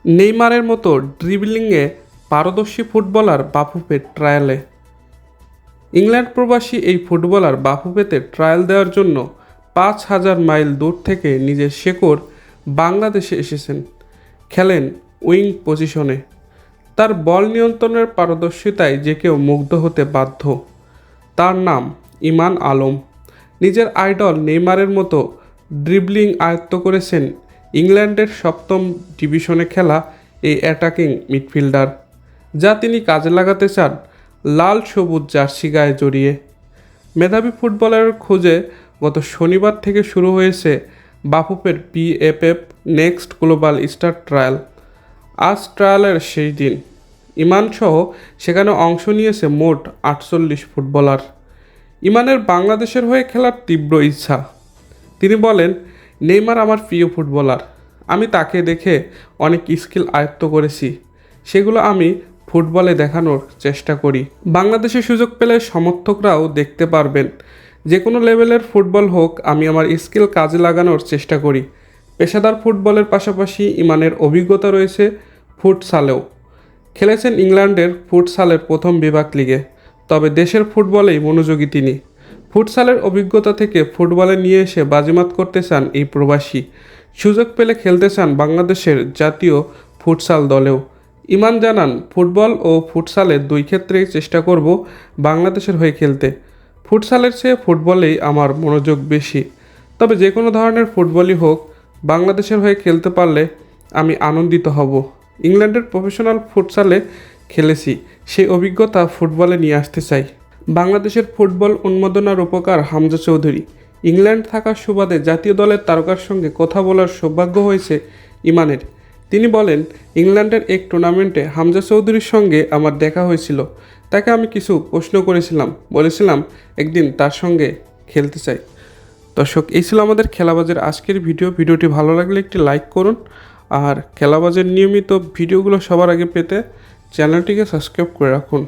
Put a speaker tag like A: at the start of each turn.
A: নেইমারের মতো ড্রিবলিংয়ে পারদর্শী ফুটবলার বাফুফের ট্রায়ালে। ইংল্যান্ড প্রবাসী এই ফুটবলার বাফুফেতে ট্রায়াল দেওয়ার জন্য ৫,০০০ মাইল দূর থেকে নিজের শেকড় বাংলাদেশে এসেছেন। খেলেন উইং পজিশনে। তার বল নিয়ন্ত্রণের পারদর্শিতায় যে কেউ মুগ্ধ হতে বাধ্য। তার নাম ইমান আলম। নিজের আইডল নেইমারের মতো ড্রিবলিং আয়ত্ত করেছেন ইংল্যান্ডের ৭ম ডিভিশনে খেলা এই অ্যাটাকিং মিডফিল্ডার, যা তিনি কাজে লাগাতে চান লাল সবুজ জার্সি গায়ে জড়িয়ে। মেধাবী ফুটবলারের খোঁজে গত শনিবার থেকে শুরু হয়েছে বাফুফের BFF next global star trial. আজ ট্রায়ালের শেষ দিন। ইমানসহ সেখানে অংশ নিয়েছে মোট ৪৮ ফুটবলার। ইমানের বাংলাদেশের হয়ে খেলার তীব্র ইচ্ছা। তিনি বলেন, নেইমার আমার প্রিয় ফুটবলার। আমি তাকে দেখে অনেক স্কিল আয়ত্ত করেছি, সেগুলো আমি ফুটবলে দেখানোর চেষ্টা করি। বাংলাদেশে সুযোগ পেলে সমর্থকরাও দেখতে পারবেন। যে কোনো লেভেলের ফুটবল হোক, আমি আমার স্কিল কাজে লাগানোর চেষ্টা করি। পেশাদার ফুটবলের পাশাপাশি ইমানের অভিজ্ঞতা রয়েছে ফুটসালেও। খেলেছেন ইংল্যান্ডের ফুটসালের প্রথম বিভাগ লিগে, তবে দেশের ফুটবলেই মনোযোগী তিনি। ফুটসালের অভিজ্ঞতা থেকে ফুটবলে নিয়ে এসে বাজিমাত করতে চান এই প্রবাসী। সুযোগ পেলে খেলতে চান বাংলাদেশের জাতীয় ফুটসাল দলেও। ইমান জানান, ফুটবল ও ফুটসালের দুই ক্ষেত্রেই চেষ্টা করব বাংলাদেশের হয়ে খেলতে। ফুটসালের চেয়ে ফুটবলেই আমার মনোযোগ বেশি, তবে যে কোনো ধরনের ফুটবলই হোক, বাংলাদেশের হয়ে খেলতে পারলে আমি আনন্দিত হব। ইংল্যান্ডের প্রফেশনাল ফুটসালে খেলেছি, সেই অভিজ্ঞতা ফুটবলে নিয়ে আসতে চাই। বাংলাদেশের ফুটবল উন্মাদনার রূপকার হামজা চৌধুরী। ইংল্যান্ড থাকার সুবাদে জাতীয় দলের তারকার সঙ্গে কথা বলার সৌভাগ্য হয়েছে ইমানের। তিনি বলেন, ইংল্যান্ডের এক টুর্নামেন্টে হামজা চৌধুরীর সঙ্গে আমার দেখা হয়েছিল। তাকে আমি কিছু প্রশ্ন করেছিলাম, বলেছিলাম একদিন তার সঙ্গে খেলতে চাই। দর্শক, এই ছিল আমাদের খেলাবাজের আজকের ভিডিওটি ভালো লাগলে একটি লাইক করুন, আর খেলাবাজের নিয়মিত ভিডিওগুলো সবার আগে পেতে চ্যানেলটিকে সাবস্ক্রাইব করে রাখুন।